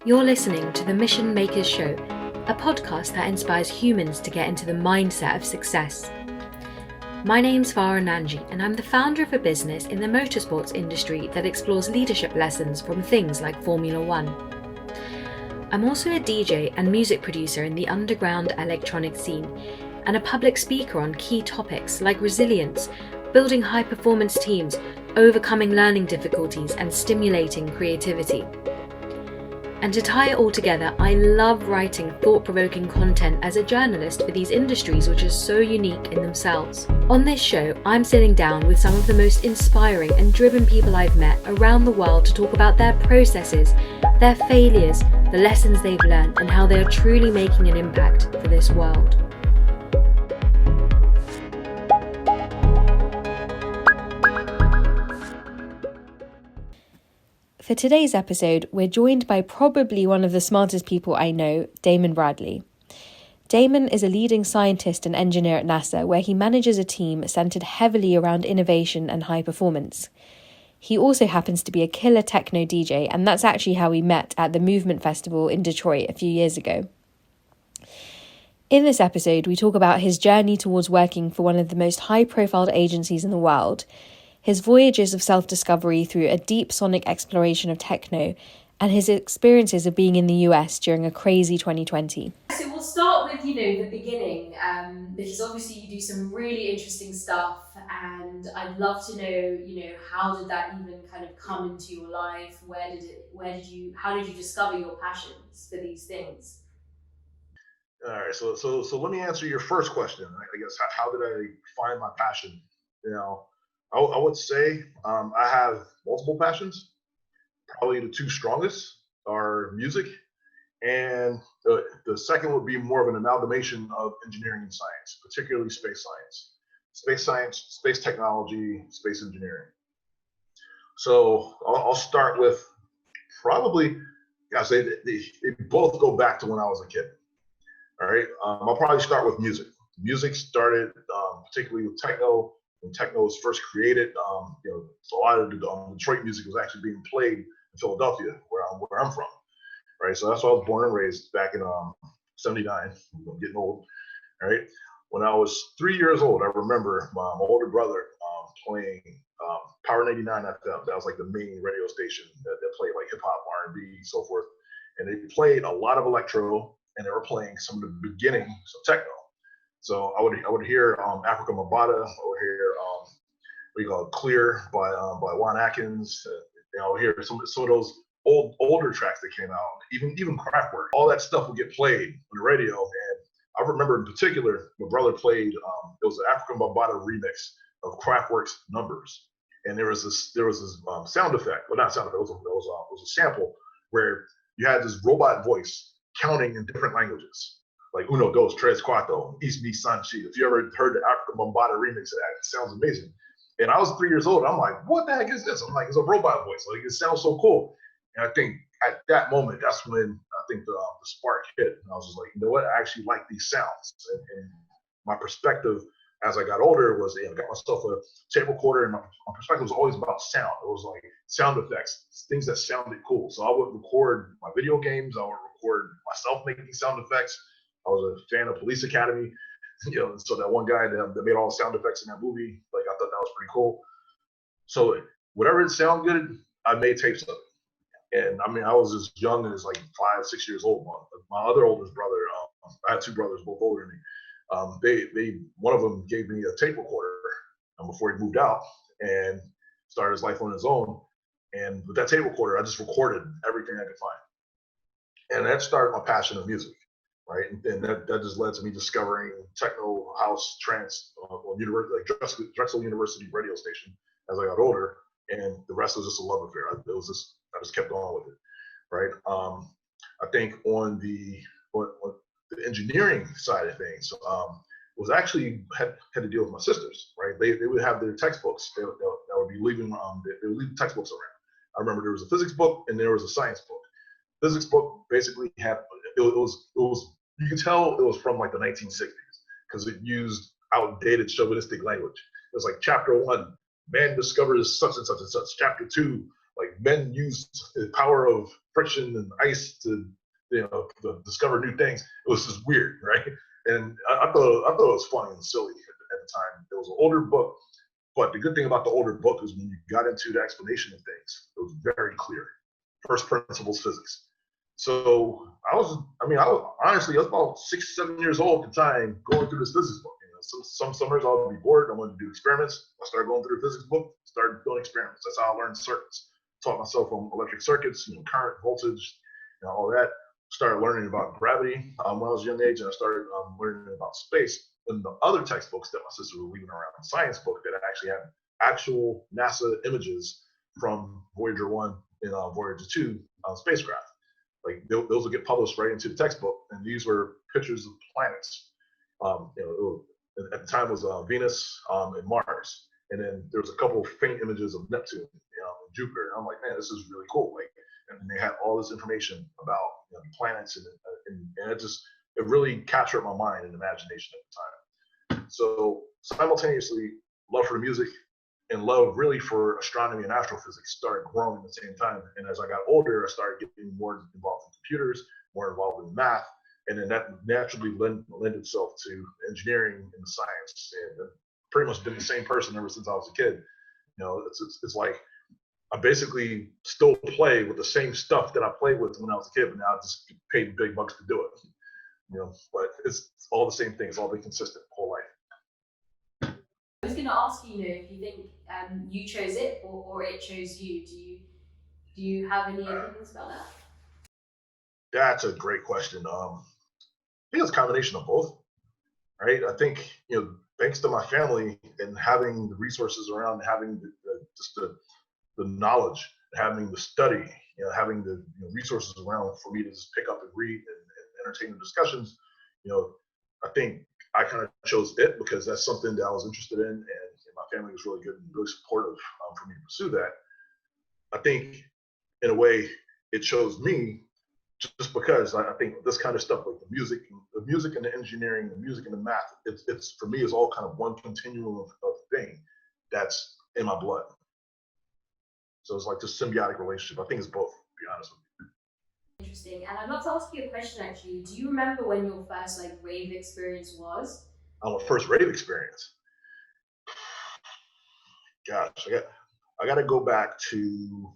You're listening to the Mission Makers Show, a podcast that inspires humans to get into the mindset of success. My name's Farah Nanji, and I'm the founder of a business in the motorsports industry that explores leadership lessons from things like Formula One. I'm also a DJ and music producer in the underground electronic scene, and a public speaker on key topics like resilience, building high-performance teams, overcoming learning difficulties, and stimulating creativity. And to tie it all together, I love writing thought-provoking content as a journalist for these industries which are so unique in themselves. On this show, I'm sitting down with some of the most inspiring and driven people I've met around the world to talk about their processes, their failures, the lessons they've learned, and how they are truly making an impact for this world. For today's episode, we're joined by probably one of the smartest people I know, Damon Bradley. Damon is a leading scientist and engineer at NASA, where he manages a team centered heavily around innovation and high performance. He also happens to be a killer techno DJ, and that's actually how we met at the Movement Festival in Detroit a few years ago. In this episode, we talk about his journey towards working for one of the most high-profile agencies in the world, his voyages of self-discovery through a deep sonic exploration of techno, and his experiences of being in the US during a crazy 2020. So we'll start with, the beginning, because obviously you do some really interesting stuff, and I'd love to know, how did that even kind of come into your life? How did you discover your passions for these things? All right, so let me answer your first question. I guess how did I find my passion? I would say I have multiple passions. Probably the two strongest are music, and the second would be more of an amalgamation of engineering and science, particularly space science, space technology, space engineering. So I'll start with probably, guys, they both go back to when I was a kid. All right, I'll probably start with music. Music started particularly with techno. When techno was first created, so a lot of the Detroit music was actually being played in Philadelphia, where I'm from, right? So that's why I was born and raised back in '79. I'm getting old, all right? When I was 3 years old, I remember my older brother playing Power 99 FM. That was like the main radio station that played like hip hop, R&B, so forth. And they played a lot of electro, and they were playing some of the beginnings of techno. So I would hear Africa Mabata. I would hear what you call it, Clear by Juan Atkins. I would hear some of those older tracks that came out. Even Kraftwerk. All that stuff would get played on the radio. And I remember in particular, my brother played. It was an Africa Mabata remix of Kraftwerk's Numbers, and there was this sound effect. Well, not sound effect. It was a sample where you had this robot voice counting in different languages, like uno, dos, tres, cuatro, is mi sanchi. If you ever heard the Africa Bombada remix of that, it sounds amazing. And I was 3 years old. I'm like, what the heck is this? I'm like, it's a robot voice. Like, it sounds so cool. And I think at that moment, that's when I think the spark hit. And I was just like, you know what? I actually like these sounds. And my perspective as I got older was, I got myself a tape recorder, and my perspective was always about sound. It was like sound effects, things that sounded cool. So I would record my video games. I would record myself making sound effects. I was a fan of Police Academy, so that one guy that made all the sound effects in that movie, like, I thought that was pretty cool. So whatever it sounded good, I made tapes of it. And I mean, I was as young as like 5, 6 years old. My other oldest brother, I had two brothers, both older than me. One of them gave me a tape recorder before he moved out and started his life on his own. And with that tape recorder, I just recorded everything I could find. And that started my passion of music. Right, and that just led to me discovering techno, house, trance on Drexel University radio station as I got older, and the rest was just a love affair. I just kept going with it, right? I think on the engineering side of things, was actually had to deal with my sisters, right? They would have their textbooks that would be leaving. They would leave textbooks around. I remember there was a physics book and there was a science book. Physics book basically had it was you could tell it was from like the 1960s because it used outdated chauvinistic language. It was like chapter 1, man discovers such and such and such. Chapter 2, like men used the power of friction and ice to, to discover new things. It was just weird, right? And I thought it was funny and silly at the time. It was an older book, but the good thing about the older book is when you got into the explanation of things, it was very clear. First principles physics. So I was honestly, I was about 6, 7 years old at the time going through this physics book. Some summers I'll be bored. I wanted to do experiments. I started going through the physics book, started doing experiments. That's how I learned circuits. Taught myself on electric circuits, current, voltage, all that. Started learning about gravity when I was a young age, and I started learning about space. And the other textbooks that my sister was leaving around, the science book that actually had actual NASA images from Voyager 1 and Voyager 2 spacecraft. Like those would get published right into the textbook, and these were pictures of planets. At the time it was Venus and Mars, and then there was a couple of faint images of Neptune, and Jupiter. And I'm like, man, this is really cool. Like, and they had all this information about the planets, and it really captured my mind and imagination at the time. So simultaneously, love for the music and love really for astronomy and astrophysics started growing at the same time. And as I got older, I started getting more involved in computers, more involved in math. And then that naturally lend itself to engineering and science. And I've pretty much been the same person ever since I was a kid. It's like I basically still play with the same stuff that I played with when I was a kid, but now I just paid big bucks to do it. But it's all the same thing. It's all been consistent the whole life. I was going to ask you, if you think you chose it or it chose you. Do you have any opinions about that? That's a great question. I think it's a combination of both, right? I think, thanks to my family and having the resources around, having the knowledge, having the study, having the resources around for me to just pick up and read and entertain the discussions, I think I kind of chose it because that's something that I was interested in, and my family was really good and really supportive for me to pursue that. I think, in a way, it chose me just because I think this kind of stuff, like the music and the engineering, the music and the math, it's for me is all kind of one continuum of thing that's in my blood. So it's like this symbiotic relationship. I think it's both, to be honest with you. Interesting. And I'd love to ask you a question actually. Do you remember when your first rave experience was? My first rave experience. Gosh, I got to go back to,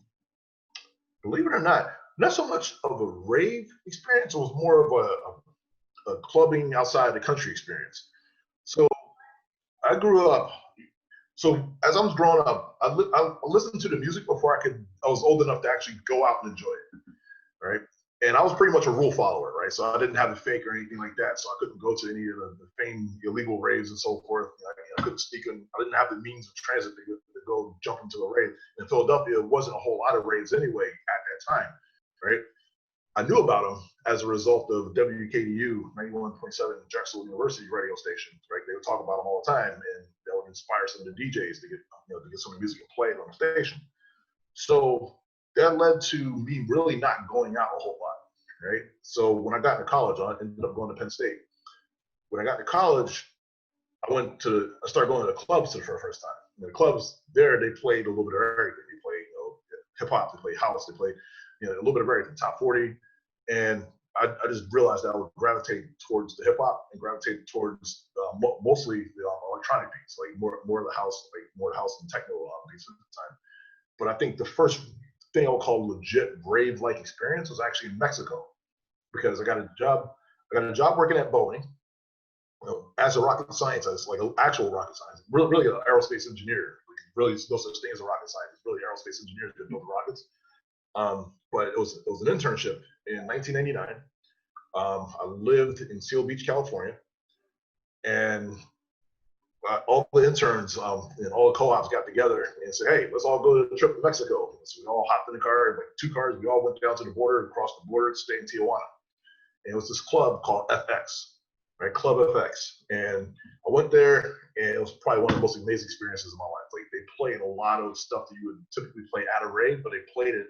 believe it or not so much of a rave experience. It was more of a clubbing outside the country experience. So I grew up. So as I was growing up, I listened to the music before I was old enough to actually go out and enjoy it, right? And I was pretty much a rule follower, right? So I didn't have a fake or anything like that. So I couldn't go to any of the famed illegal raves and so forth. I couldn't sneak in. I didn't have the means of transit to go jump into a rave. In Philadelphia, it wasn't a whole lot of raves anyway at that time, right? I knew about them as a result of WKDU 91.7 Drexel University radio station, right? They would talk about them all the time, and that would inspire some of the DJs to get some of the music played on the station. So that led to me really not going out a whole lot, right? So when I got into college, I ended up going to Penn State. When I got to college, I started going to the clubs for the first time. The clubs there, they played a little bit of everything. They played hip hop, they played house, they played a little bit of everything, top 40. And I just realized that I would gravitate towards the hip hop and gravitate towards mostly the electronic beats, like more of the house, and techno beats at the time. But I think the first thing I would call legit rave-like experience was actually in Mexico, because I got a job working at Boeing as a rocket scientist, like an actual rocket scientist, really an aerospace engineer. Really, no such thing as a rocket scientist. Really, aerospace engineers that build the rockets. But it was an internship in 1999. I lived in Seal Beach, California, and all the interns and all the co-ops got together and said, "Hey, let's all go to the trip to Mexico." So we all hopped in the car, like 2 cars. We all went down to the border, across the border, to stay in Tijuana. And it was this club called FX, right? Club FX. And I went there, and it was probably one of the most amazing experiences of my life. Like, they played a lot of stuff that you would typically play at a rave, but they played it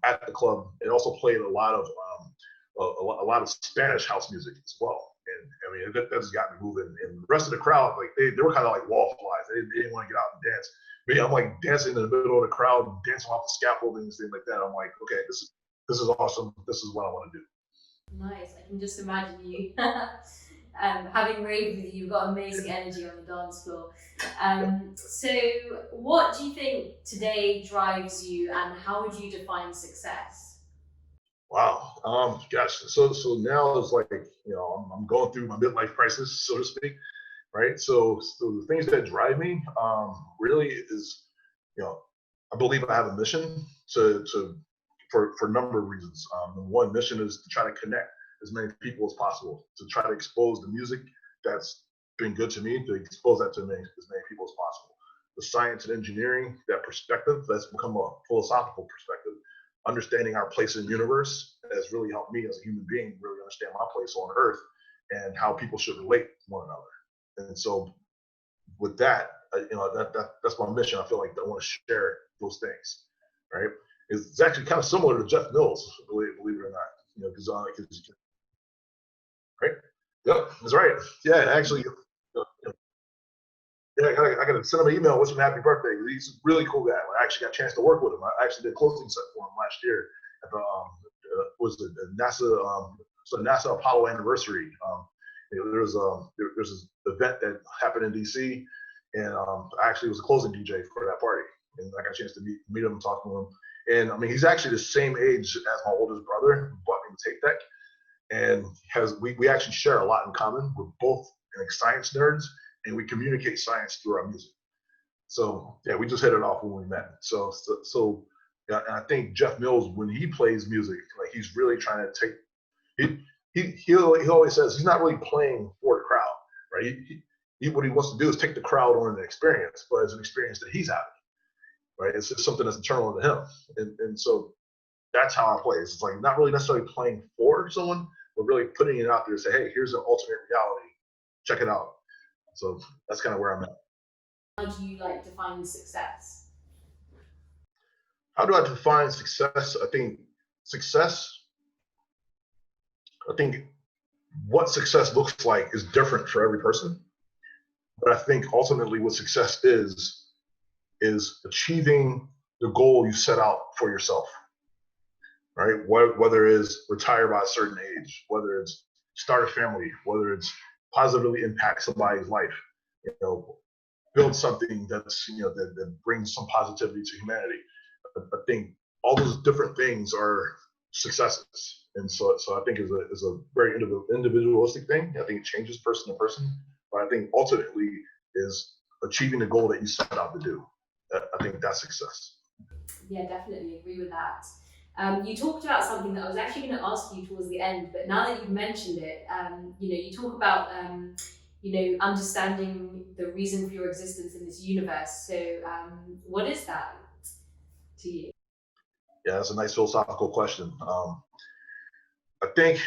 at the club. It also played a lot of Spanish house music as well. And I mean, that just got me moving. And the rest of the crowd, like they were kind of like wallflies. They didn't want to get out and dance. Me, I'm like dancing in the middle of the crowd, dancing off the scaffolding and things like that. I'm like, okay, this this is awesome. This is what I want to do. Nice. I can just imagine you having rave with you. You've got amazing energy on the dance floor. So, what do you think today drives you, and how would you define success? Wow. Gosh. So now it's like, I'm going through my midlife crisis, so to speak. Right. So the things that drive me, really is, I believe I have a mission for a number of reasons. One mission is to try to connect as many people as possible, to try to expose the music that's been good to me, to expose that to as many people as possible. The science and engineering, that perspective, that's become a philosophical perspective. Understanding our place in the universe has really helped me as a human being really understand my place on Earth and how people should relate to one another. And so with that, that's my mission. I feel like I want to share those things, right? It's actually kind of similar to Jeff Mills, believe it or not, because right? Yep, that's right. Yeah, actually, yeah, I got to send him an email, wish him happy birthday. He's a really cool guy. I actually got a chance to work with him. I actually did a closing set for him last year at the the NASA NASA Apollo anniversary. There's this event that happened in DC, and I actually was a closing DJ for that party, and I got a chance to meet him and talk to him. And I mean, he's actually the same age as my oldest brother, who bought me the tape deck, and we actually share a lot in common. We're both science nerds, and we communicate science through our music. So yeah, we just hit it off when we met. So yeah, and I think Jeff Mills, when he plays music, like he's really trying to take. He always says he's not really playing for the crowd, right? What he wants to do is take the crowd on an experience, but it's an experience that he's having, right? It's just something that's internal to him, and so that's how I play. It's like not really necessarily playing for someone, but really putting it out there to say, hey, here's an alternate reality. Check it out. So that's kind of where I'm at. How do you define success? How do I define success? I think what success looks like is different for every person. But I think ultimately what success is achieving the goal you set out for yourself, right? Whether it's retire by a certain age, whether it's start a family, whether it's positively impact somebody's life, build something that's, that brings some positivity to humanity. I think all those different things are successes. And so I think is a very individualistic thing. I think it changes person to person, but I think ultimately is achieving the goal that you set out to do. I think that's success. Yeah, definitely agree with that. You talked about something that I was actually going to ask you towards the end, but now that you've mentioned it, you talk about understanding the reason for your existence in this universe. So, what is that to you? Yeah, that's a nice philosophical question. I think,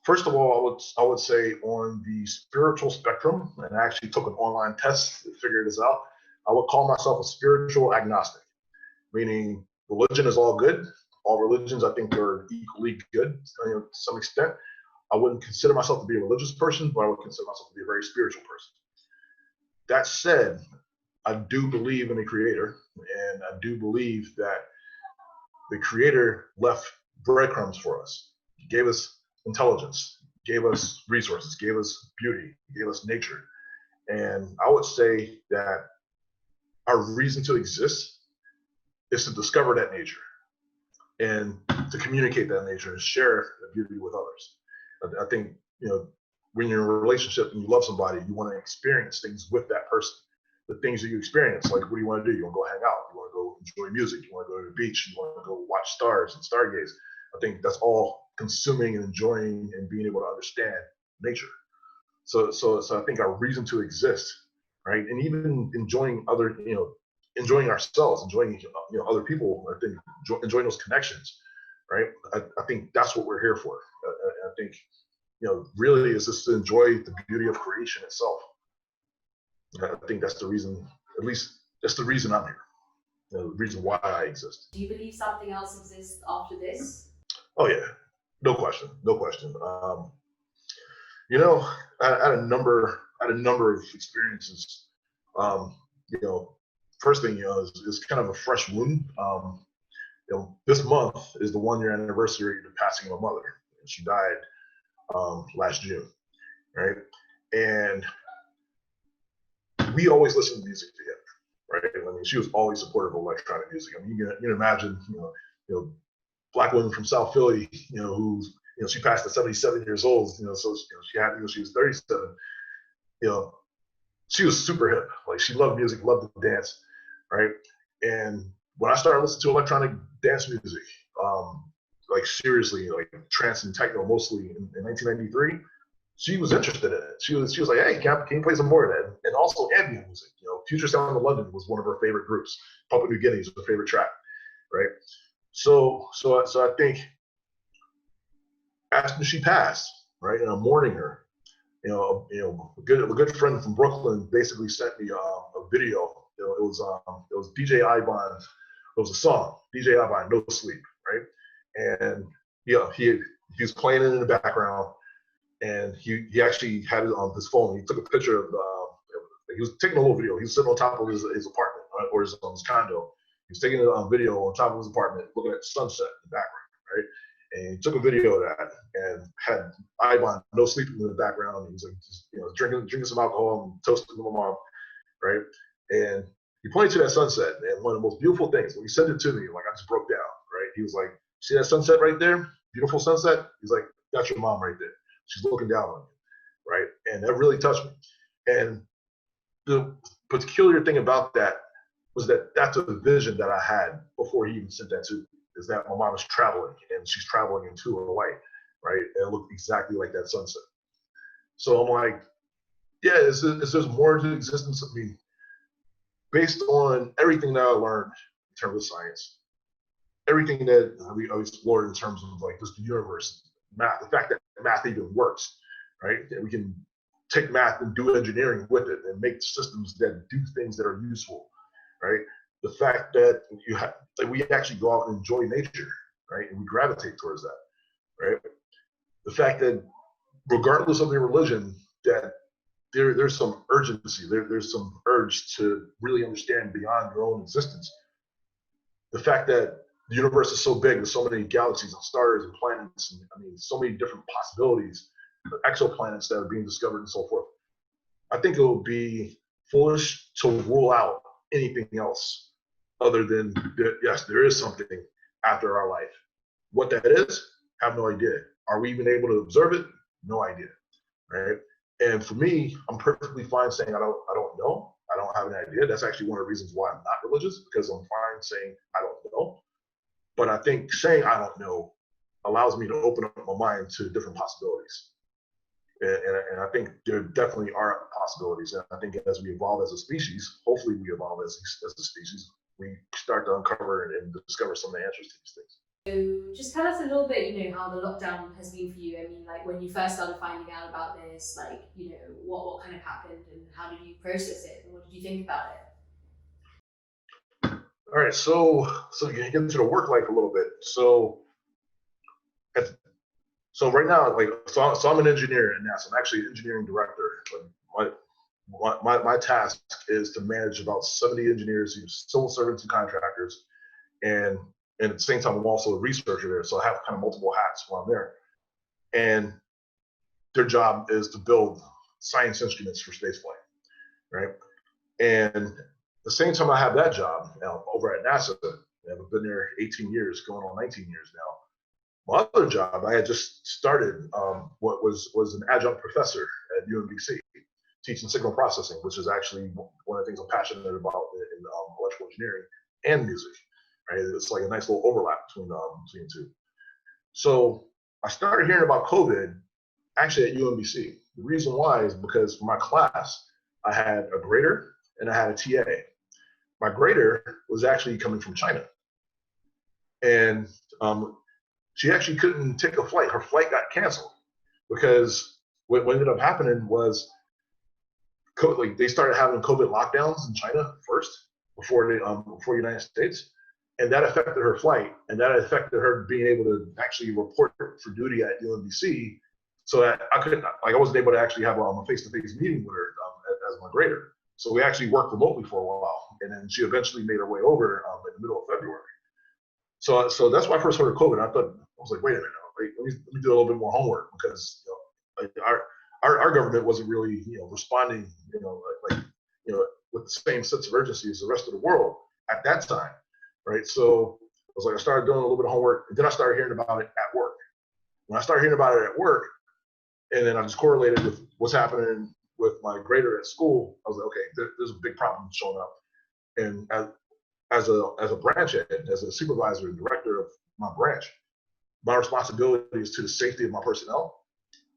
first of all, I would say on the spiritual spectrum, and I actually took an online test to figure this out. I would call myself a spiritual agnostic, meaning religion is all good. All religions, I think, are equally good to some extent. I wouldn't consider myself to be a religious person, but I would consider myself to be a very spiritual person. That said, I do believe in a creator, and I do believe that the creator left breadcrumbs for us. He gave us intelligence, gave us resources, gave us beauty, gave us nature. And I would say that our reason to exist is to discover that nature and to communicate that nature and share the beauty with others. I think, when you're in a relationship and you love somebody, you want to experience things with that person. The things that you experience, like what do you want to do? You want to go hang out, you want to go enjoy music, you want to go to the beach, you want to go watch stars and stargaze. I think that's all consuming and enjoying and being able to understand nature. So I think our reason to exist, right? And even enjoying enjoying ourselves, enjoying other people, I think enjoying those connections, right? I think that's what we're here for. I think really is just to enjoy the beauty of creation itself. I think that's the reason, at least that's the reason I'm here, the reason why I exist. Do you believe something else exists after this? Oh yeah, no question. I had a number of experiences. First thing is kind of a fresh wound. this month is the 1 year anniversary of the passing of my mother. And she died last June, right? And we always listened to music together, right? I mean, she was always supportive of electronic music. I mean, you can imagine, Black women from South Philly, who's, she passed at 77 years old, so she had, she was 37, she was super hip. Like, she loved music, loved to dance, right? And when I started listening to electronic dance music, like seriously, like trance and techno mostly in 1993, she was interested in it. She was like, hey, can you play some more of that? And also ambient music. Future Sound of London was one of her favorite groups. Papua New Guinea was her favorite track, right? So I think after she passed, right, and I'm mourning her, a good friend from Brooklyn basically sent me a video. It was DJ Ivan. It was a song, DJ Ivan, No Sleep, right? And he was playing it in the background, and he actually had it on his phone. He took a picture of he was taking a little video. He was sitting on top of his apartment, right, or his condo. He was taking a video on top of his apartment, looking at the sunset in the background, right? And he took a video of that and had Ivan No Sleep in the background. He was like, just, drinking some alcohol and toasting my mom, right? And he pointed to that sunset, and one of the most beautiful things, when he sent it to me, like, I just broke down, right? He was like, see that sunset right there? Beautiful sunset? He's like, that's your mom right there. She's looking down on you, right? And that really touched me. And the peculiar thing about that was that that's a vision that I had before he even sent that to me, is that my mom is traveling, and she's traveling into her light, right? And it looked exactly like that sunset. So I'm like, yeah, is there's more to existence of me? Based on everything that I learned in terms of science, everything that I explored in terms of like just the universe, math, the fact that math even works, right? That we can take math and do engineering with it and make systems that do things that are useful, right? The fact that we actually go out and enjoy nature, right? And we gravitate towards that, right? The fact that regardless of your religion, that there's some urgency, there's some urge to really understand beyond your own existence. The fact that the universe is so big, there's so many galaxies and stars and planets, and I mean, so many different possibilities, exoplanets that are being discovered and so forth. I think it would be foolish to rule out anything else other than yes, there is something after our life. What that is, have no idea. Are we even able to observe it? No idea, right? And for me, I'm perfectly fine saying I don't know. I don't have an idea. That's actually one of the reasons why I'm not religious, because I'm fine saying I don't know. But I think saying I don't know allows me to open up my mind to different possibilities. And I think there definitely are possibilities. And I think as we evolve as a species, hopefully we evolve as a species, we start to uncover and discover some of the answers to these things. So just tell us a little bit, how the lockdown has been for you. I mean, like when you first started finding out about this, like, what kind of happened and how did you process it and what did you think about it? All right, so you get into the work life a little bit. So right now, so I'm an engineer at NASA. I'm actually an engineering director. My task is to manage about 70 engineers, civil servants and contractors, and at the same time, I'm also a researcher there, so I have kind of multiple hats while I'm there. And their job is to build science instruments for spaceflight, right? And at the same time I have that job over at NASA, I've been there 18 years, going on 19 years now. My other job, I had just started what was an adjunct professor at UMBC, teaching signal processing, which is actually one of the things I'm passionate about in electrical engineering and music. Right? It's like a nice little overlap between the two. So I started hearing about COVID actually at UMBC. The reason why is because for my class, I had a grader and I had a TA. My grader was actually coming from China. And she actually couldn't take a flight. Her flight got canceled because what ended up happening was they started having COVID lockdowns in China first before the United States. And that affected her flight, and that affected her being able to actually report for duty at UMBC. So that I wasn't able to actually have a face-to-face meeting with her as my grader. So we actually worked remotely for a while, and then she eventually made her way over in the middle of February. So that's why I first heard of COVID. I was like, wait a minute, like, let me do a little bit more homework, because like our government wasn't really responding with the same sense of urgency as the rest of the world at that time, right? So I was like, I started doing a little bit of homework, and then I started hearing about it at work. When I started hearing about it at work, and then I just correlated with what's happening with my grader at school, I was like, okay, there's a big problem showing up. And as a branch head, as a supervisor and director of my branch, my responsibility is to the safety of my personnel.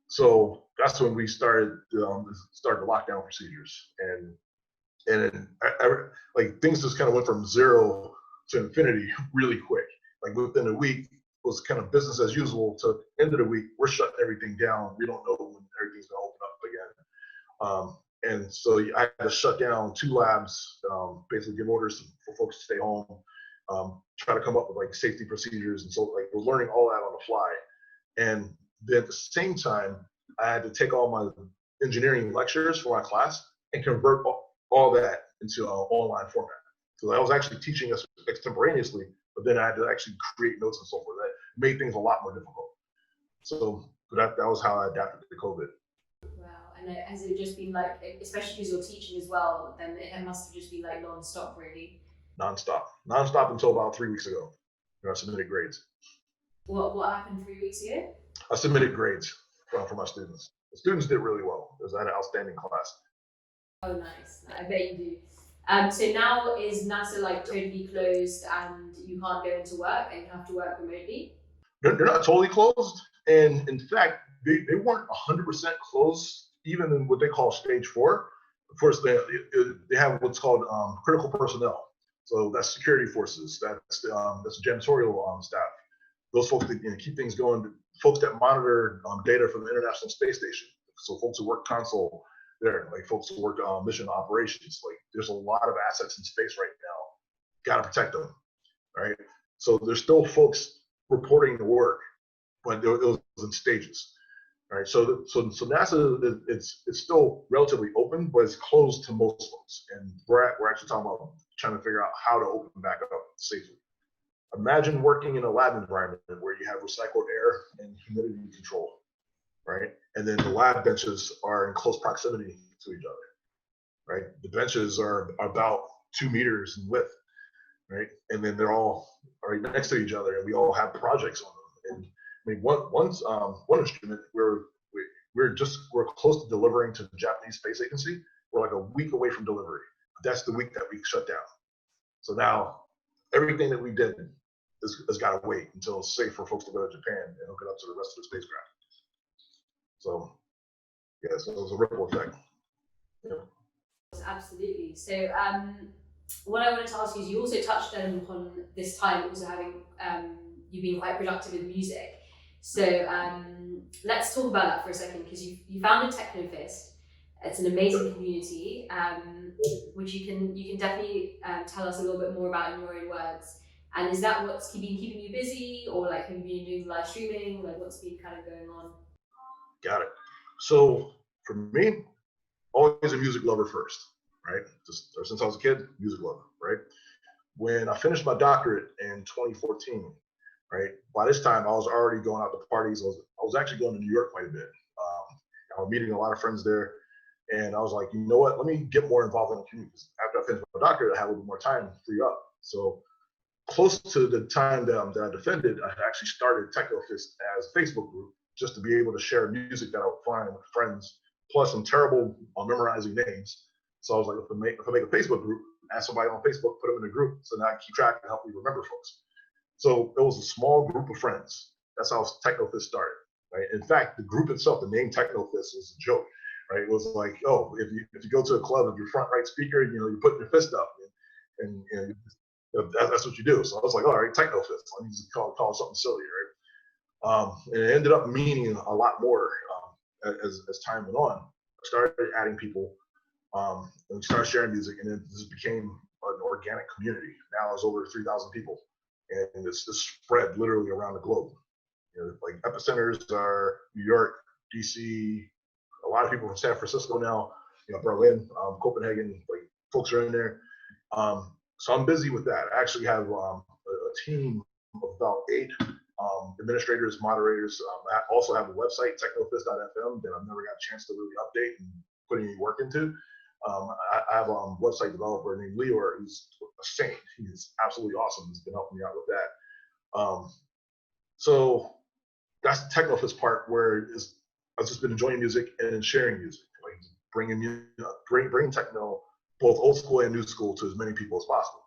So that's when we started the lockdown procedures, and like things just kind of went from zero to infinity really quick. Like within a week was kind of business as usual. To end of the week, we're shutting everything down. We don't know when everything's gonna open up again. And so I had to shut down 2 labs, basically give orders for folks to stay home, try to come up with like safety procedures. And so like we're learning all that on the fly. And then at the same time, I had to take all my engineering lectures for my class and convert all that into an online format. So I was actually teaching us extemporaneously, but then I had to actually create notes and so forth. That made things a lot more difficult. So that was how I adapted to COVID. Wow, and has it just been like, especially because you're teaching as well, then it must have just been like non-stop, really? Non-stop until about 3 weeks ago. I submitted grades. What happened 3 weeks ago? I submitted grades for my students. The students did really well. It was an outstanding class. Oh, nice. I bet you do. So now is NASA like totally closed and you can't go into work and you have to work remotely? They're not totally closed. And in fact, they weren't 100% closed, even in what they call stage 4. Of course, they have what's called critical personnel. So that's security forces, that's janitorial staff. Those folks that keep things going, folks that monitor data from the International Space Station. So folks who work console there, like folks who work mission operations. Like there's a lot of assets in space right now. Got to protect them, right? So there's still folks reporting to work, but it was in stages, right? So NASA it's still relatively open, but it's closed to most folks, and we're actually talking about trying to figure out how to open back up safely. Imagine working in a lab environment where you have recycled air and humidity control, right? And then the lab benches are in close proximity to each other, right? The benches are about 2 meters in width, right? And then they're all right next to each other, and we all have projects on them. And I mean, one instrument we're close to delivering to the Japanese Space Agency. We're like a week away from delivery. That's the week that we shut down. So now everything that we did has got to wait until it's safe for folks to go to Japan and hook it up to the rest of the spacecraft. So, yeah, so it was a ripple effect. Yeah. Absolutely. So, what I wanted to ask you is, you also touched upon this time also having you being quite productive with music. So let's talk about that for a second, because you founded Technofist. It's an amazing community, which you can definitely tell us a little bit more about in your own words. And is that what's been keeping you busy, or like have you been doing live streaming? Like what's been kind of going on? Got it. So for me, always a music lover first, right? Just since I was a kid, music lover, right? When I finished my doctorate in 2014, right? By this time, I was already going out to parties. I was actually going to New York quite a bit. I was meeting a lot of friends there, and I was like, you know what? Let me get more involved in the community. After I finished my doctorate, I had a little bit more time to free up. So close to the time that I defended, I actually started Technofist as a Facebook group, just to be able to share music that I would find with friends. Plus, I'm terrible on memorizing names. So I was like, if I make a Facebook group, ask somebody on Facebook, put them in a group, so now I keep track and help me remember folks. So it was a small group of friends. That's how Technofist started, right? In fact, the group itself, the name Technofist, was a joke, right? It was like, oh, if you go to a club, if you're front right speaker, you're putting your fist up, and that's what you do. So I was like, all right, Technofist. Let me just call it something silly, right? And it ended up meaning a lot more as time went on. I started adding people, and we started sharing music, and it just became an organic community. Now it's over 3,000 people, and it's spread literally around the globe. Like epicenters are New York, DC, a lot of people from San Francisco now, Berlin, Copenhagen, like folks are in there. So I'm busy with that. I actually have a team of about 8 administrators, moderators. I also have a website, technofist.fm, that I've never got a chance to really update and put any work into. I have a website developer named Leor, who's a saint. He's absolutely awesome. He's been helping me out with that. So that's the Technofist part, where I've just been enjoying music and sharing music, like bringing techno, both old school and new school, to as many people as possible.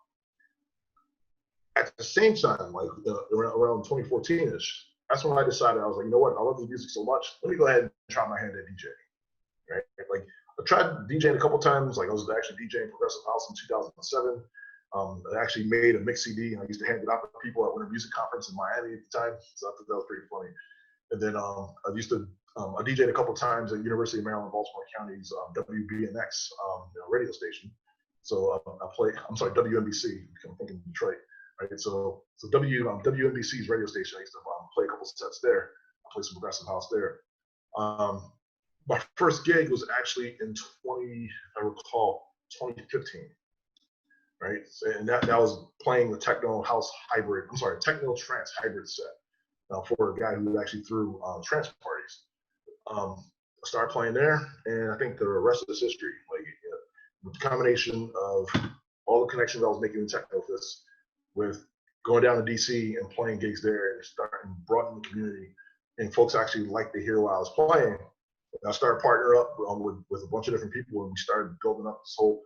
At the same time, like around 2014-ish, that's when I decided, I was like, you know what, I love this music so much, let me go ahead and try my hand at DJing, right? Like, I tried DJing a couple times. Like, I was actually DJing progressive house in 2007. I actually made a mix CD, and I used to hand it out to people at Winter Music Conference in Miami at the time. So I thought that was pretty funny. And then I DJed a couple times at University of Maryland, Baltimore County's WBNX radio station. So WNBC. I'm thinking Detroit. Right, so WNBC's radio station. I used to play a couple sets there. I played some progressive house there. My first gig was actually in 2015, right? And that was playing the techno trance hybrid set for a guy who actually threw trance parties. I started playing there, and I think the rest is history. Like, the combination of all the connections I was making in Technofist, with going down to DC and playing gigs there, and starting broadening the community, and folks actually liked to hear what I was playing. I started partnering up with a bunch of different people, and we started building up this whole.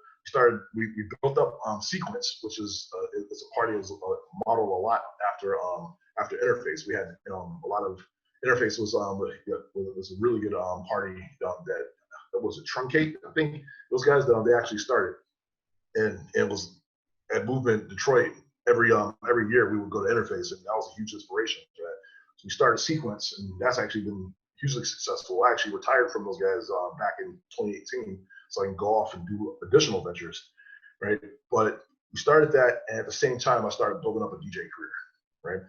We built up Sequence, which is it's a party is modeled a lot after Interface. We had a lot of Interface was a really good party that was a Truncate. I think those guys they actually started, and it was at Movement Detroit. Every year we would go to Interface, and that was a huge inspiration for that. So we started Sequence, and that's actually been hugely successful. I actually retired from those guys back in 2018, so I can go off and do additional ventures, right? But we started that, and at the same time, I started building up a DJ career, right?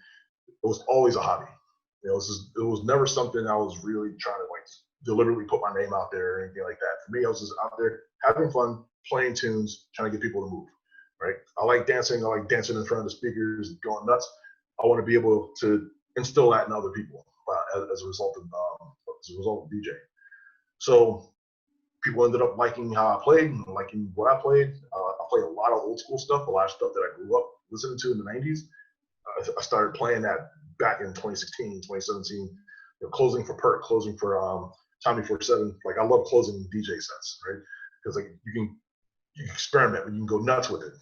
It was always a hobby. It was never something I was really trying to like deliberately put my name out there or anything like that. For me, I was just out there having fun, playing tunes, trying to get people to move, right? I like dancing. I like dancing in front of the speakers, going nuts. I want to be able to instill that in other people as a result of DJing. So people ended up liking how I played and liking what I played. I played a lot of old school stuff, a lot of stuff that I grew up listening to in the 90s. I started playing that back in 2016, 2017, closing for Perk, closing for Tommy 47. Like, I love closing DJ sets, right? Because like you can experiment, but you can go nuts with it,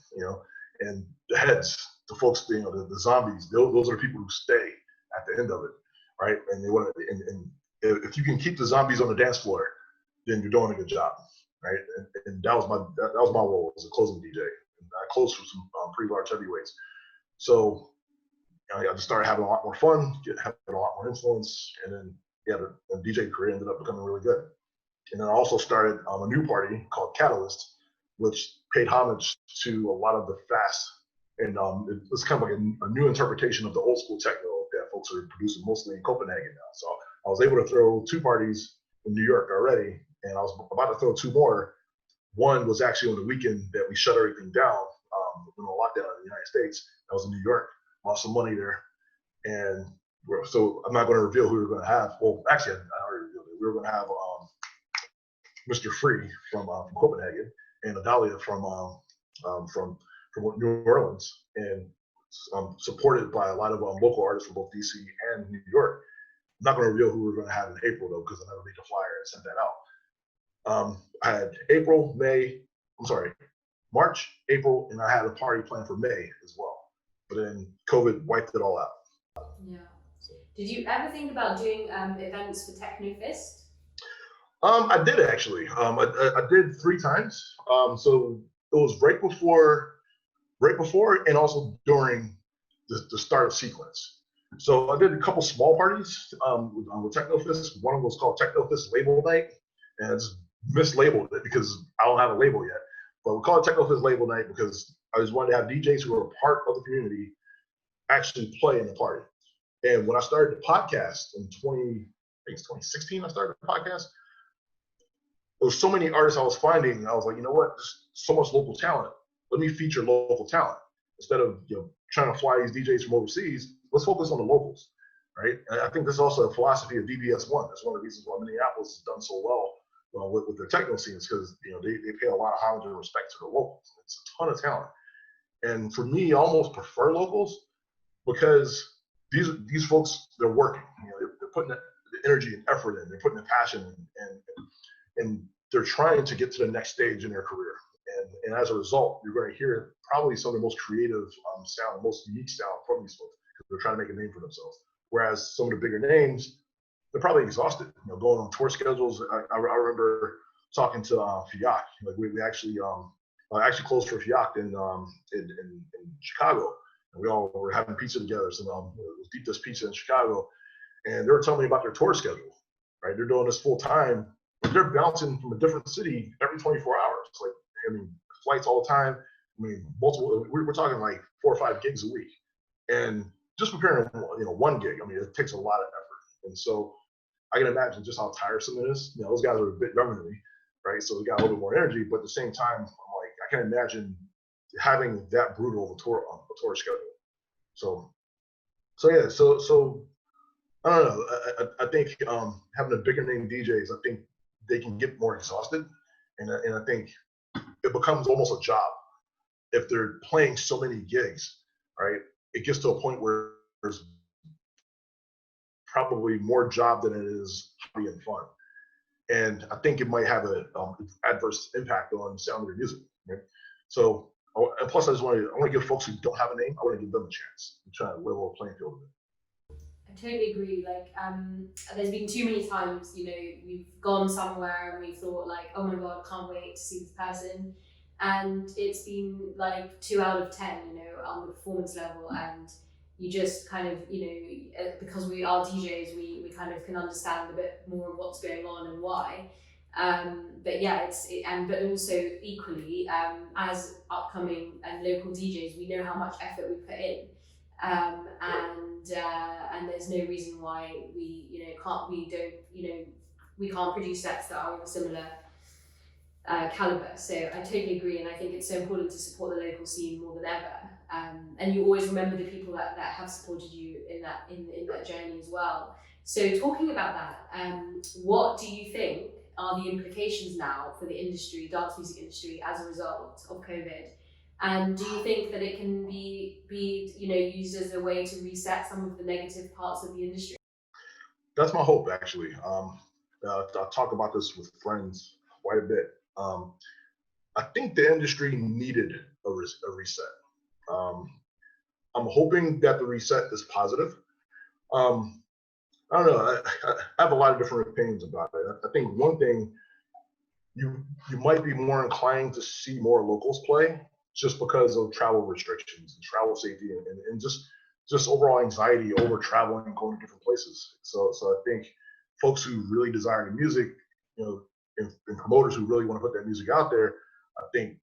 and the heads, the folks, the zombies, those are the people who stay at the end of it, right? And they want to, and if you can keep the zombies on the dance floor, then you're doing a good job, right? And that was my role as a closing DJ. And I closed for some pretty large heavyweights. So I just started having a lot more fun, having a lot more influence, and then the DJ career ended up becoming really good. And then I also started a new party called Catalyst, which paid homage to a lot of the fast, and it was kind of like a new interpretation of the old school techno that folks are producing mostly in Copenhagen now. So I was able to throw 2 parties in New York already, and I was about to throw 2 more. One was actually on the weekend that we shut everything down, when the lockdown in the United States. That was in New York. Lost some money there, and so I'm not going to reveal who we were going to have. Well, actually, I already revealed it. We were going to have Mr. Free from Copenhagen, and Adalia from New Orleans, and supported by a lot of local artists from both DC and New York. I'm not going to reveal who we're going to have in April, though, because I never made the flyer and sent that out. I had March, April, and I had a party planned for May as well. But then COVID wiped it all out. Yeah. Did you ever think about doing events for Technofist? I did actually. I did 3 times. So it was right before, and also during the start of Sequence. So I did a couple small parties with Technofist. One of them was called Technofist Label Night, and I just mislabeled it because I don't have a label yet. But we call it Technofist Label Night because I just wanted to have DJs who were a part of the community actually play in the party. And when I started the podcast in 2016, I started the podcast. There was so many artists I was finding, I was like, you know what? There's so much local talent. Let me feature local talent instead of trying to fly these DJs from overseas. Let's focus on the locals, right? And I think this is also a philosophy of DBS1. That's one of the reasons why Minneapolis has done so well with their techno scenes, because they pay a lot of homage and respect to the locals. It's a ton of talent. And for me, I almost prefer locals because these folks, they're working. They're putting the energy and effort in. They're putting the passion and they're trying to get to the next stage in their career. And as a result, you're going to hear probably some of the most creative sound, most unique sound from these folks, because they're trying to make a name for themselves. Whereas some of the bigger names, they're probably exhausted. Going on tour schedules. I remember talking to Fiak. Like we actually closed for Fiak in Chicago, and we all were having pizza together. So it was Deep Dish Pizza in Chicago, and they were telling me about their tour schedule. Right, they're doing this full time, but they're bouncing from a different city every 24 hours. Like, I mean, flights all the time. I mean, multiple. We're talking like 4 or 5 gigs a week, and just preparing one gig. I mean, it takes a lot of effort, and so I can imagine just how tiresome it is. Those guys are a bit younger than me, right? So they got a little bit more energy, but at the same time, I'm like, I can imagine having that brutal of a tour schedule. So yeah. So I don't know. I think having a bigger name DJs, I think they can get more exhausted, and I think it becomes almost a job if they're playing so many gigs, right? It gets to a point where there's probably more job than it is hobby and fun, and I think it might have an adverse impact on the sound of their music. Right? So, and plus, I want to give folks who don't have a name, I want to give them a chance and try to level a playing field a bit. I totally agree. Like, there's been too many times, we've gone somewhere and we thought like, oh my God, can't wait to see this person. And it's been like 2 out of 10, on the performance level. And you just kind of, because we are DJs, we kind of can understand a bit more of what's going on and why. But yeah, but also equally, as upcoming and local DJs, we know how much effort we put in. And there's no reason why we can't produce sets that are of a similar caliber. So I totally agree, and I think it's so important to support the local scene more than ever. And you always remember the people that have supported you in that journey as well. So talking about that, what do you think are the implications now for the industry, dance music industry, as a result of COVID? And do you think that it can be used as a way to reset some of the negative parts of the industry? That's my hope, actually. I talk about this with friends quite a bit. I think the industry needed a reset. I'm hoping that the reset is positive. I don't know. I have a lot of different opinions about it. I think one thing, you might be more inclined to see more locals play, just because of travel restrictions and travel safety and just overall anxiety over traveling and going to different places. So I think folks who really desire the music, and promoters who really want to put that music out there, I think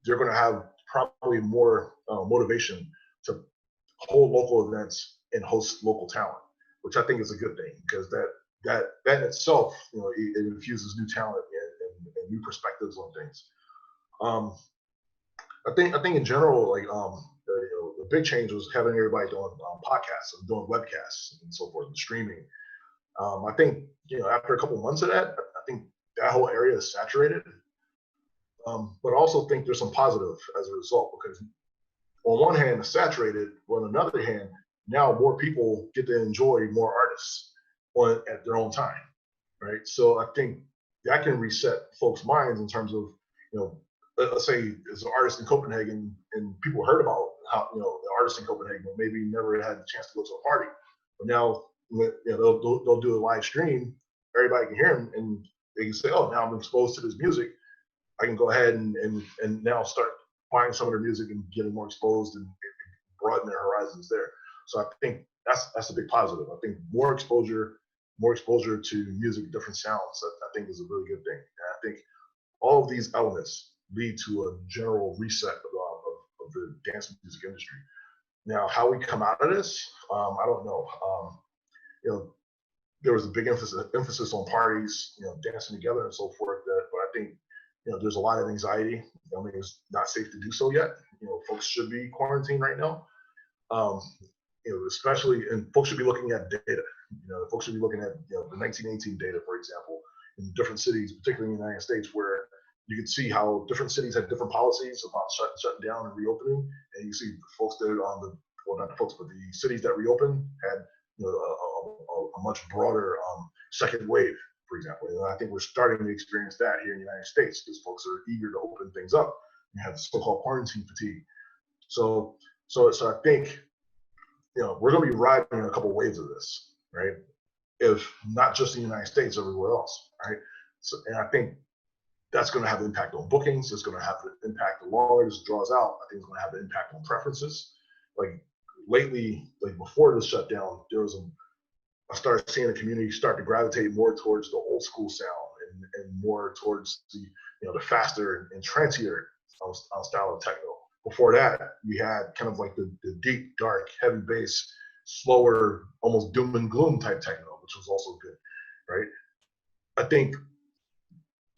they're going to have probably more motivation to hold local events and host local talent, which I think is a good thing, because that in itself, it infuses new talent and new perspectives on things. I think in general, like the big change was having everybody doing podcasts and doing webcasts and so forth and streaming. I think after a couple of months of that, I think that whole area is saturated. But I also think there's some positive as a result, because on one hand it's saturated, but on another hand, now more people get to enjoy more artists at their own time, right? So I think that can reset folks' minds in terms of, let's say there's an artist in Copenhagen and people heard about how, the artist in Copenhagen maybe never had the chance to go to a party, but now they'll do a live stream, everybody can hear them, and they can say, oh, now I'm exposed to this music, I can go ahead and now start buying some of their music and getting more exposed and broaden their horizons there. So I think that's a big positive. I think more exposure to music, different sounds, I think is a really good thing. And I think all of these elements lead to a general reset of the dance music industry. Now, how we come out of this, I don't know. There was a big emphasis on parties, dancing together and so forth. But I think, there's a lot of anxiety. I mean, it's not safe to do so yet. Folks should be quarantined right now. Especially, and folks should be looking at data. Folks should be looking at the 1918 data, for example, in different cities, particularly in the United States, where you can see how different cities had different policies about shutting down and reopening, and you see the folks that are on not the folks, but the cities that reopened had a much broader second wave, for example. And I think we're starting to experience that here in the United States because folks are eager to open things up. You have so-called quarantine fatigue. So I think we're going to be riding a couple waves of this, right? If not just in the United States, everywhere else, right? So, and I think that's going to have an impact on bookings. It's going to have an impact the longer this draws out. I think it's going to have an impact on preferences. Like lately, like before the shutdown, I started seeing the community start to gravitate more towards the old school sound and more towards the faster and trancier style of techno. Before that, we had kind of like the deep, dark, heavy bass, slower, almost doom and gloom type techno, which was also good, right? I think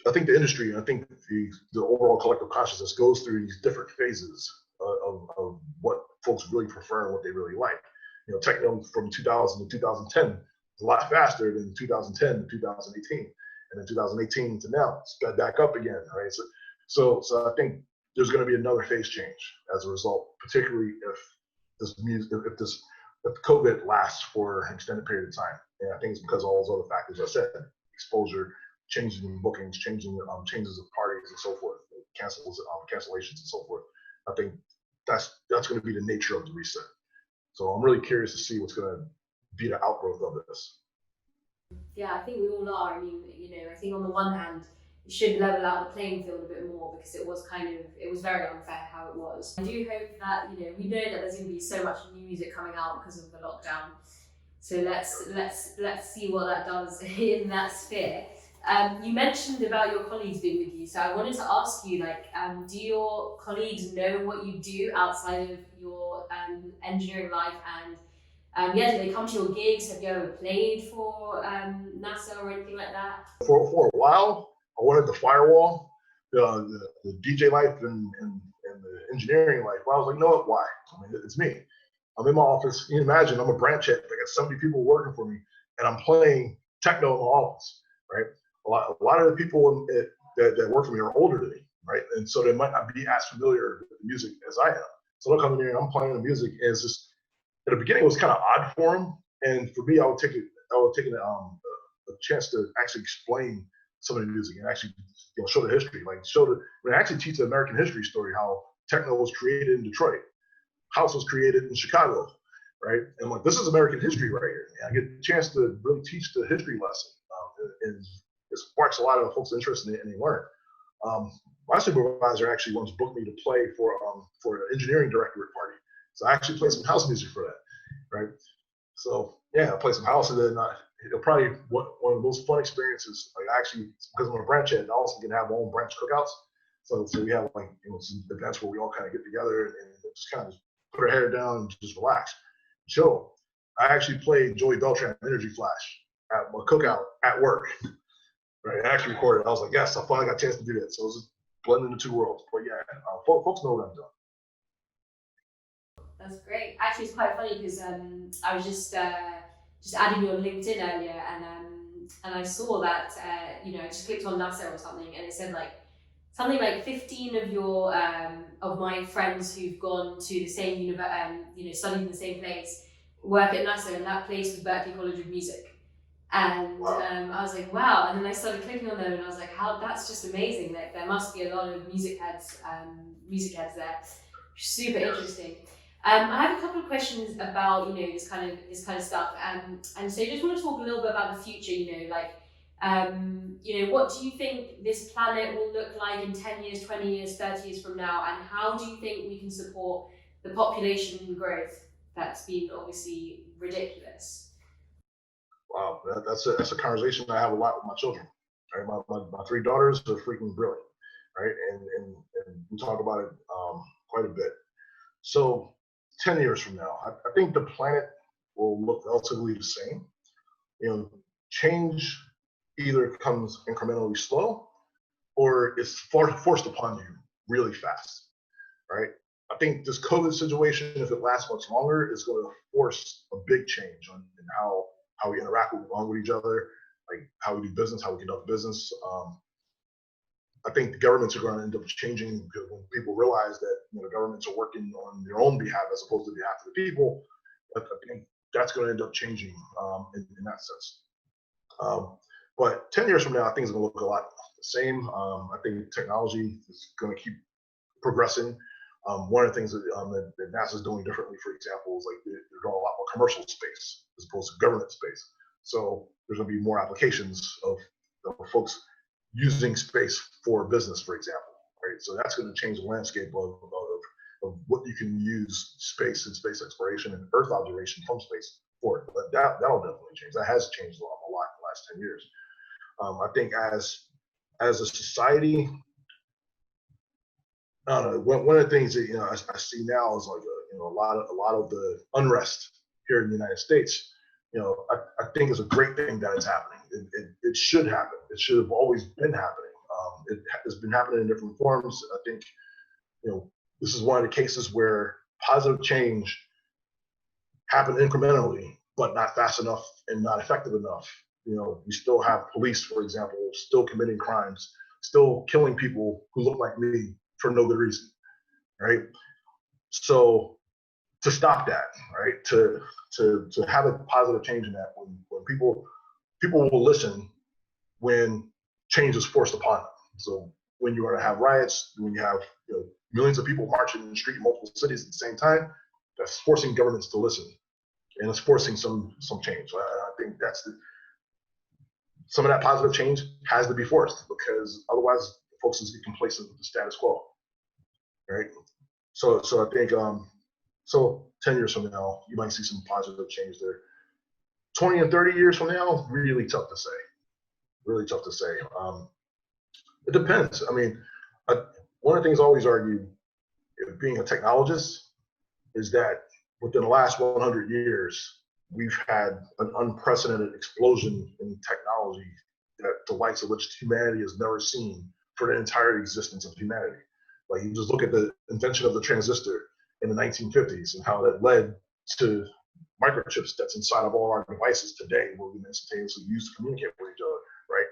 the industry, and I think the overall collective consciousness goes through these different phases of what folks really prefer and what they really like. Techno from 2000 to 2010 is a lot faster than 2010 to 2018, and then 2018 to now sped back up again, right? So I think there's going to be another phase change as a result, particularly if COVID lasts for an extended period of time. And I think it's because of all those other factors I said: exposure, changes in bookings, changes of parties and so forth, cancellations and so forth. I think that's going to be the nature of the reset. So I'm really curious to see what's going to be the outgrowth of this. Yeah, I think we all are. I mean, I think on the one hand, it should level out the playing field a bit more because it was very unfair how it was. I do hope that, we know that there's going to be so much new music coming out because of the lockdown. So let's see what that does in that sphere. You mentioned about your colleagues being with you, so I wanted to ask you, do your colleagues know what you do outside of your engineering life, and do they come to your gigs? Have you ever played for NASA or anything like that? For a while, I wanted the firewall, the DJ life and the engineering life. But I was like, no, why? I mean, it's me. I'm in my office. You can imagine I'm a branch head. I got 70 people working for me, and I'm playing techno in my office, right? A lot of the people that work for me are older than me, right? And so they might not be as familiar with the music as I am. So they'll come in here and I'm playing the music, and it's just, at the beginning it was kind of odd for them, and for me, I would take a chance to actually explain some of the music and actually show the history, when I actually teach the American history story, how techno was created in Detroit, house was created in Chicago, right? And I'm like, this is American history right here. And I get a chance to really teach the history lesson, and it sparks a lot of folks' interest in it, and they learn. My supervisor actually once booked me to play for an engineering directorate party. So I actually played some house music for that, right? So yeah, I played some house, and then it'll probably one of the most fun experiences. Like actually, because I'm a branch head, I also can have my own branch cookouts. So we have some events where we all kind of get together and just kind of put our hair down and just relax, chill. I actually played Joey Beltran Energy Flash at my cookout at work. Right, I actually recorded. I was like, yes, I finally got a chance to do that. So it was just blending the two worlds. But yeah, folks know what I'm doing. That's great. Actually, it's quite funny because I was just adding you on LinkedIn earlier, and I saw that I just clicked on NASA or something, and it said something like 15 of your of my friends who've gone to the same studied in the same place work at NASA, and that place was Berklee College of Music. And I was like, wow. And then I started clicking on them, and I was like, that's just amazing. Like, there must be a lot of music heads there. Super interesting. I have a couple of questions about this kind of stuff. And so I just want to talk a little bit about the future. What do you think this planet will look like in 10 years, 20 years, 30 years from now? And how do you think we can support the population growth that's been obviously ridiculous? Wow, that's a conversation I have a lot with my children. Right, my three daughters are freaking brilliant, right? And we talk about it quite a bit. So 10 years from now, I think the planet will look relatively the same. Change either comes incrementally slow, or it's forced upon you really fast, right? I think this COVID situation, if it lasts much longer, is going to force a big change in how we interact with each other, like how we do business, how we conduct business. I think the governments are going to end up changing because when people realize that governments are working on their own behalf as opposed to the behalf of the people, I think that's going to end up changing in that sense. But 10 years from now, I think it's going to look a lot the same. I think technology is going to keep progressing. One of the things that NASA is doing differently, for example, is like they're doing a lot more commercial space as opposed to government space. So there's going to be more applications of folks using space for business, for example, right? So that's going to change the landscape of what you can use space and space exploration and Earth observation from space for. But that'll definitely change. That has changed a lot in the last 10 years. I think as a society, I don't know. One of the things that I see now is like a lot of the unrest here in the United States. I think is a great thing that is happening. It should happen. It should have always been happening. It has been happening in different forms. I think this is one of the cases where positive change happened incrementally, but not fast enough and not effective enough. We still have police, for example, still committing crimes, still killing people who look like me for no good reason, right? So to stop that, right? To have a positive change in that, when people will listen when change is forced upon them. So when you're going to have riots, when you have millions of people marching in the street in multiple cities at the same time, that's forcing governments to listen, and it's forcing some change. I think some of that positive change has to be forced, because otherwise folks just get complacent with the status quo, right? So I think 10 years from now, you might see some positive change there. 20 and 30 years from now, really tough to say. Really tough to say. It depends. I mean, one of the things I always argue, being a technologist, is that within the last 100 years, we've had an unprecedented explosion in technology that the likes of which humanity has never seen for the entire existence of humanity. Like, you just look at the invention of the transistor in the 1950s and how that led to microchips that's inside of all our devices today, where we can instantaneously use to communicate with each other, right?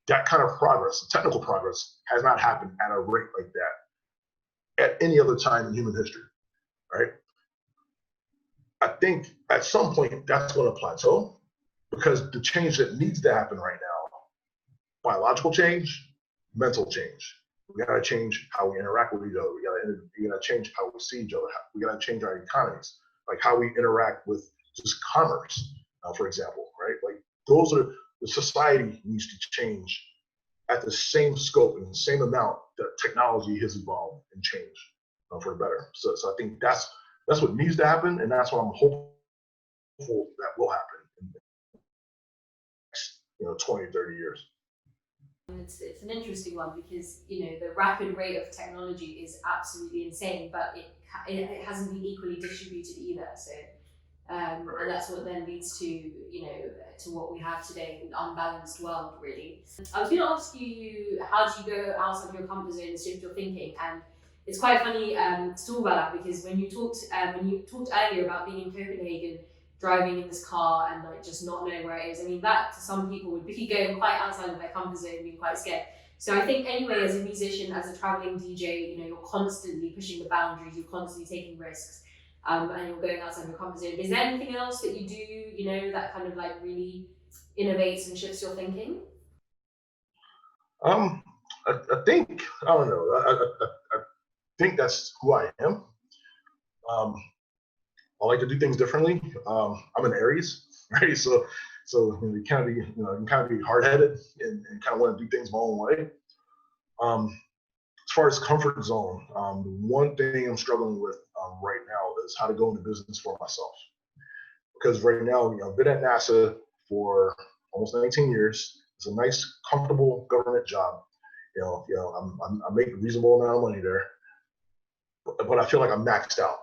That kind of progress, technical progress, has not happened at a rate like that at any other time in human history, right? I think at some point that's going to plateau, because the change that needs to happen right now, biological change, mental change. We got to change how we interact with each other. We got to change how we see each other. We got to change our economies, like how we interact with just commerce, for example, right? Like, those are the society needs to change at the same scope and the same amount that technology has evolved and changed for the better. So I think that's what needs to happen, and that's what I'm hopeful that will happen in the next 20, 30 years. It's an interesting one, because the rapid rate of technology is absolutely insane, but it hasn't been equally distributed either. So and that's what then leads to to what we have today, an unbalanced world, really. I was going to ask you, how do you go outside your comfort zone and shift your thinking? And it's quite funny to talk about that, because when you talked earlier about being in Copenhagen, driving in this car and like just not knowing where it is. I mean, that to some people would be going quite outside of their comfort zone, being quite scared. So I think anyway, as a musician, as a traveling DJ, you're constantly pushing the boundaries, you're constantly taking risks, and you're going outside your comfort zone. Is there anything else that you do, that kind of like really innovates and shifts your thinking? I think, I don't know. I think that's who I am. I like to do things differently. I'm an Aries, right? So you kind of be hard-headed and kind of want to do things my own way. As far as comfort zone, the one thing I'm struggling with right now is how to go into business for myself. Because right now, I've been at NASA for almost 19 years. It's a nice, comfortable government job. I make a reasonable amount of money there, but I feel like I'm maxed out.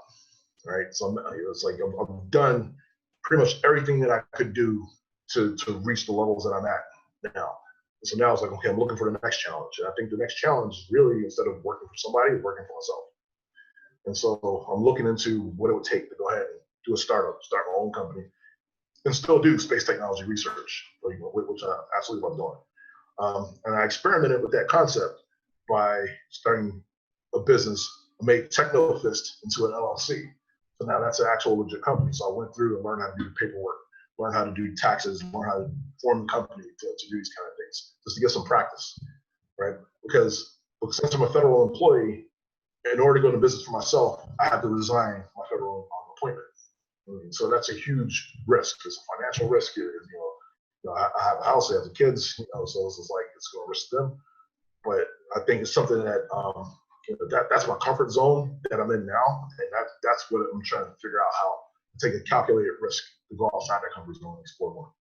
Right, so it's like I've done pretty much everything that I could do to reach the levels that I'm at now. So now it's like, okay, I'm looking for the next challenge. And I think the next challenge is really, instead of working for somebody, is working for myself. And so I'm looking into what it would take to go ahead and do a startup, start my own company, and still do space technology research, which I absolutely love doing. And I experimented with that concept by starting a business, made Technofist into an LLC. So now that's an actual legit company. So I went through and learned how to do the paperwork, learn how to do taxes, learn how to form the company to do these kind of things, just to get some practice, right? Because since I'm a federal employee, in order to go into business for myself, I have to resign my federal appointment. So that's a huge risk. It's a financial risk. I have a house, I have the kids, so it's like it's going to risk them. But I think it's something that that's my comfort zone that I'm in now, and that's what I'm trying to figure out, how to take a calculated risk to go outside that comfort zone and explore more.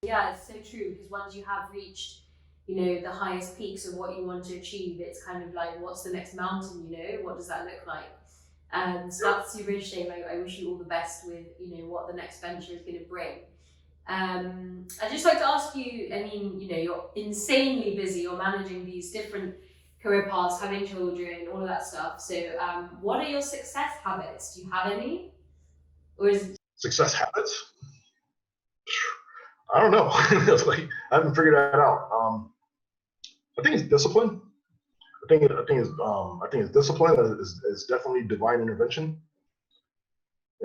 Yeah, it's so true, because once you have reached, the highest peaks of what you want to achieve, it's kind of like, what's the next mountain? What does that look like? So that's super interesting. I wish you all the best with what the next venture is going to bring. I'd just like to ask you, you're insanely busy, you're managing these different career paths, having children, all of that stuff. So what are your success habits? Do you have any? Or is Success habits? I don't know. I haven't figured that out. I think it's discipline. I think it's discipline. It's definitely divine intervention.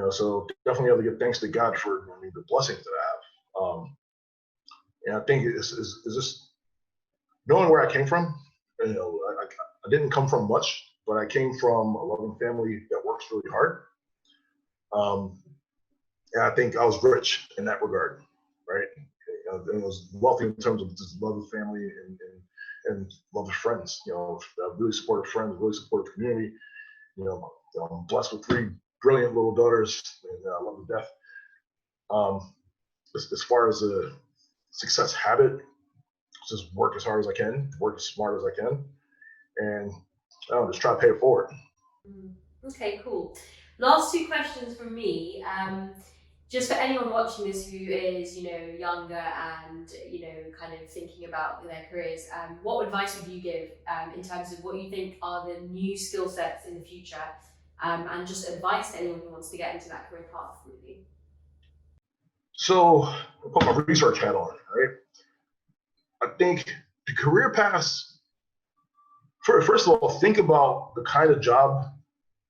So definitely have to give thanks to God for the blessings that I have. And I think it's just knowing where I came from. I didn't come from much, but I came from a loving family that works really hard. And I think I was rich in that regard, right? I was wealthy in terms of just love of family and love of friends. Really supportive friends, really supportive community. I'm blessed with 3 brilliant little daughters, and I love them to death. As far as a success habit, just work as hard as I can, work as smart as I can, and just try to pay it forward. Okay, cool. Last 2 questions from me. Just for anyone watching this who is, younger and, kind of thinking about their careers, what advice would you give in terms of what you think are the new skill sets in the future, and just advice to anyone who wants to get into that career path, really? So I'll put my research hat on, right? I think the career paths, first of all, think about the kind of job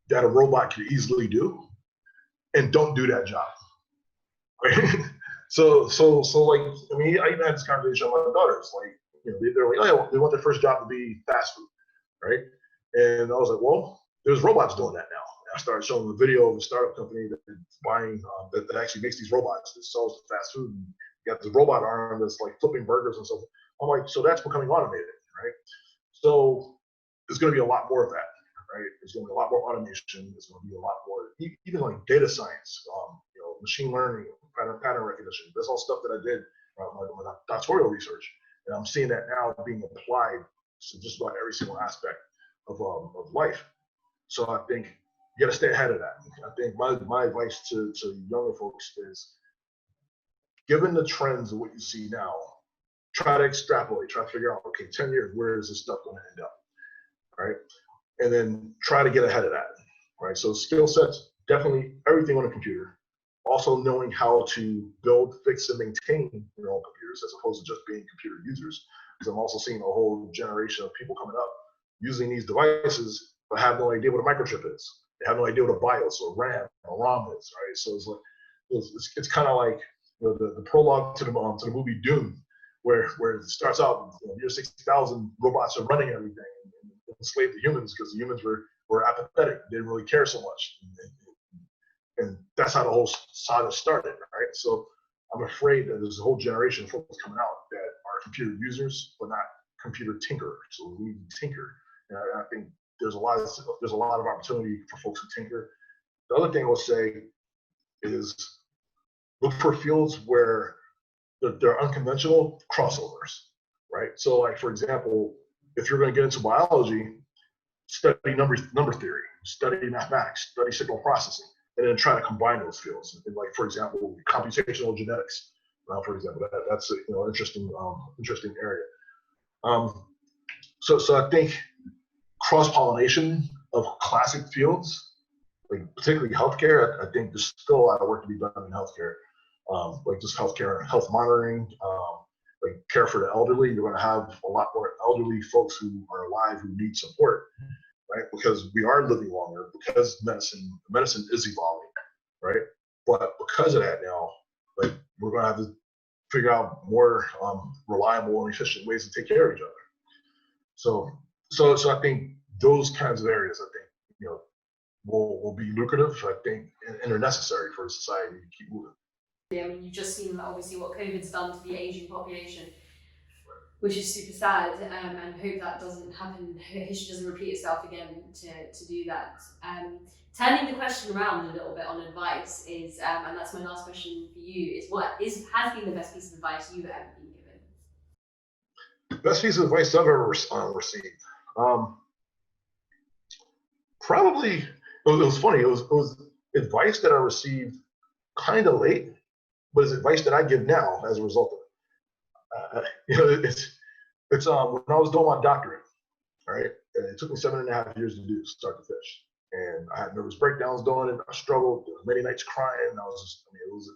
that a robot could easily do, and don't do that job. Right? So like, I even had this conversation with my daughters. Like, they're like, oh, they want their first job to be fast food, right? And I was like, well, there's robots doing that now. And I started showing them a video of a startup company that's buying that actually makes these robots that sells fast food. And got this robot arm that's like flipping burgers and stuff. I'm like, so that's becoming automated, right? So there's going to be a lot more of that, right? There's going to be a lot more automation. There's going to be a lot more, even like data science, machine learning, pattern recognition. That's all stuff that I did my doctoral research, and I'm seeing that now being applied to just about every single aspect of life. So I think you got to stay ahead of that. I think my advice to younger folks is, given the trends of what you see now, try to extrapolate, try to figure out, okay, 10 years, where is this stuff going to end up, right? And then try to get ahead of that, right? So skill sets, definitely everything on a computer. Also knowing how to build, fix, and maintain your own computers, as opposed to just being computer users. Because I'm also seeing a whole generation of people coming up using these devices, but have no idea what a microchip is. They have no idea what a BIOS or RAM or ROM is, right? So it's like it's kind of like the prologue to the movie Dune, where it starts out, year 60,000, robots are running everything and enslaved the humans, because the humans were apathetic, they didn't really care so much. And that's how the whole saga started, right? So I'm afraid that there's a whole generation of folks coming out that are computer users, but not computer tinkerers. So we need to tinker. And I think there's a lot of opportunity for folks to tinker. The other thing I would say is look for fields where there are unconventional crossovers, right? So like, for example, if you're going to get into biology, study number theory, study mathematics, study signal processing, and then try to combine those fields. And like, for example, computational genetics, for example, that's an interesting area. So I think cross-pollination of classic fields like particularly healthcare. I think there's still a lot of work to be done in healthcare, like just healthcare, health monitoring, like care for the elderly. You're going to have a lot more elderly folks who are alive who need support, right? Because we are living longer, because medicine is evolving, right? But because of that now, like we're going to have to figure out more reliable and efficient ways to take care of each other. So I think those kinds of areas, I think, will be lucrative, I think, and are necessary for society to keep moving. I mean, you've just seen obviously what COVID's done to the Asian population, which is super sad, and hope that doesn't happen, history doesn't repeat itself again to do that. Turning the question around a little bit on advice is, and that's my last question for you, is has been the best piece of advice you've ever been given? Best piece of advice I've ever received? Probably, it was funny, it was advice that I received kind of late, but it's advice that I give now as a result of it. It's when I was doing my doctorate, right? And it took me 7.5 years to do, start to finish. And I had nervous breakdowns doing it. I struggled. There was many nights crying. It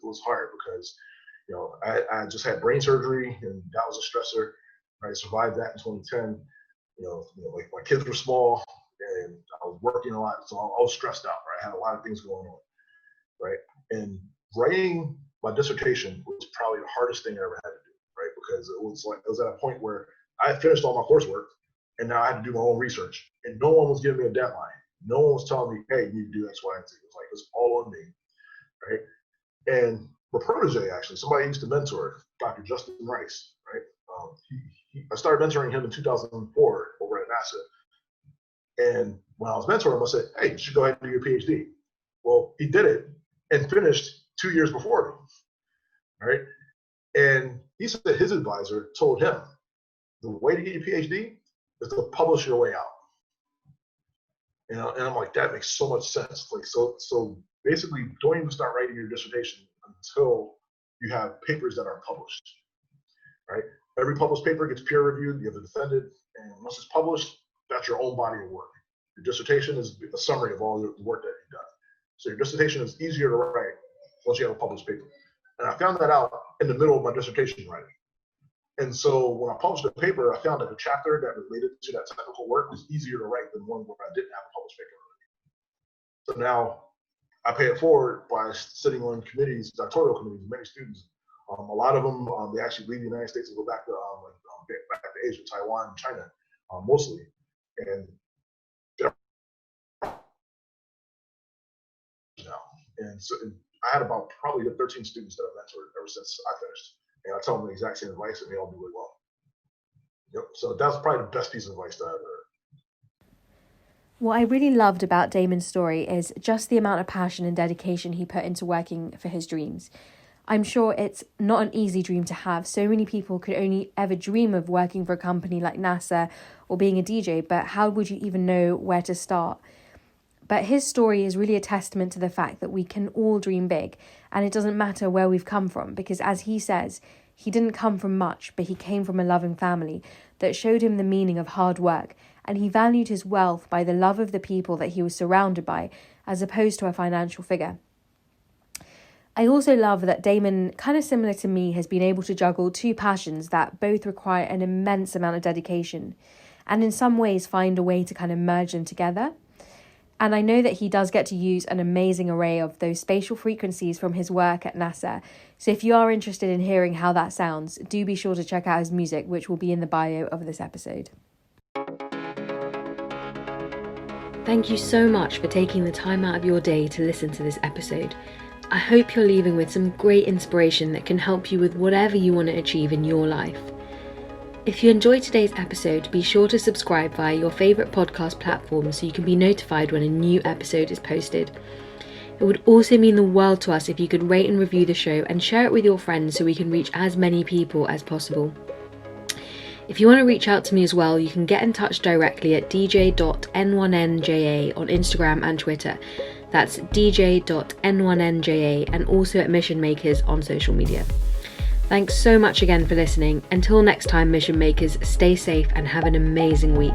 was hard because, I just had brain surgery, and that was a stressor. I survived that in 2010. Like my kids were small, and I was working a lot, so I was stressed out. Right? I had a lot of things going on, right? And writing my dissertation was probably the hardest thing I ever had to do, right? Because it was at a point where I had finished all my coursework, and now I had to do my own research, and no one was giving me a deadline. No one was telling me, hey, you need to do X, Y, and Z. It was like, it's all on me, right? And my protege, actually, somebody I used to mentor, Dr. Justin Rice, right? I started mentoring him in 2004 over at NASA. And when I was mentoring him, I said, hey, you should go ahead and do your PhD. Well, he did it and finished 2 years before me, right? And he said that his advisor told him, the way to get your PhD is to publish your way out. And I'm like, that makes so much sense. Like, so basically, don't even start writing your dissertation until you have papers that are published, right? Every published paper gets peer reviewed, you have to defend it, and once it's published, that's your own body of work. Your dissertation is a summary of all the work that you've done. So your dissertation is easier to write once you have a published paper. And I found that out in the middle of my dissertation writing. And so when I published the paper, I found that the chapter that related to that technical work was easier to write than one where I didn't have a published paper already. So now I pay it forward by sitting on committees, doctoral committees, many students. A lot of them, they actually leave the United States and go back to Asia, Taiwan, and China, mostly. And so I had about probably 13 students that I've mentored ever since I finished. And I tell them the exact same advice, and they all do really well. Yep. So that's probably the best piece of advice that I've ever heard. What I really loved about Damon's story is just the amount of passion and dedication he put into working for his dreams. I'm sure it's not an easy dream to have. So many people could only ever dream of working for a company like NASA or being a DJ, but how would you even know where to start? But his story is really a testament to the fact that we can all dream big, and it doesn't matter where we've come from, because as he says, he didn't come from much, but he came from a loving family that showed him the meaning of hard work, and he valued his wealth by the love of the people that he was surrounded by, as opposed to a financial figure. I also love that Damon, kind of similar to me, has been able to juggle two passions that both require an immense amount of dedication, and in some ways find a way to kind of merge them together. And I know that he does get to use an amazing array of those spatial frequencies from his work at NASA. So if you are interested in hearing how that sounds, do be sure to check out his music, which will be in the bio of this episode. Thank you so much for taking the time out of your day to listen to this episode. I hope you're leaving with some great inspiration that can help you with whatever you want to achieve in your life. If you enjoyed today's episode, be sure to subscribe via your favourite podcast platform so you can be notified when a new episode is posted. It would also mean the world to us if you could rate and review the show and share it with your friends so we can reach as many people as possible. If you want to reach out to me as well, you can get in touch directly at dj.n1nja on Instagram and Twitter. That's dj.n1nja, and also at Mission Makers on social media. Thanks so much again for listening. Until next time, Mission Makers, stay safe and have an amazing week.